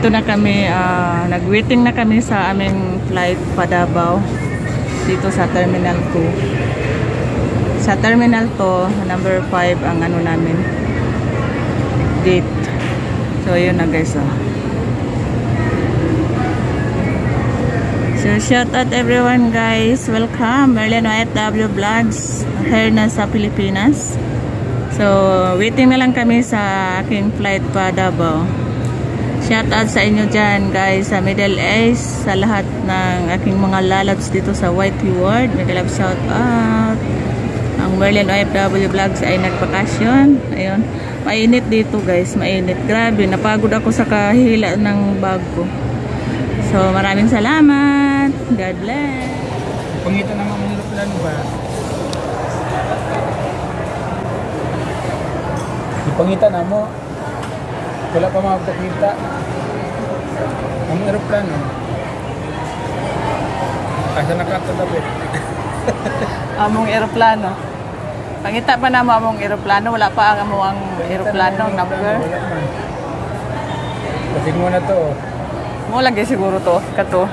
Dito na kami, nag-waiting na kami sa aming flight pa Davao. Dito sa Terminal 2. Sa Terminal 2, number 5 ang ano namin. Gate. So, yun na guys. So, shout out everyone guys. Welcome. Merlin OFW Vlogs. Here na sa Pilipinas. So, waiting na lang kami sa aking flight pa Davao. Shout out sa inyo dyan guys sa Middle East, sa lahat ng aking mga lalabs dito sa YT World. Mega love shout out. Ang Merlin OFW Vlogs ay nagbakasyon. Ayun. Mainit dito guys, mainit. Grabe, napagod ako sa kahila ng bag ko. So, maraming salamat. God bless. Pangitan naman ng aeroplano ba? Ipangitan na mo. Wala pa makapagkita. Ang aeroplano. Asa nakatadapit. Among eroplano. Pangita pa na mo among eroplano. Wala pa ang among eroplano number. Kasi mo na to. Mo lagi siguro to. Kato.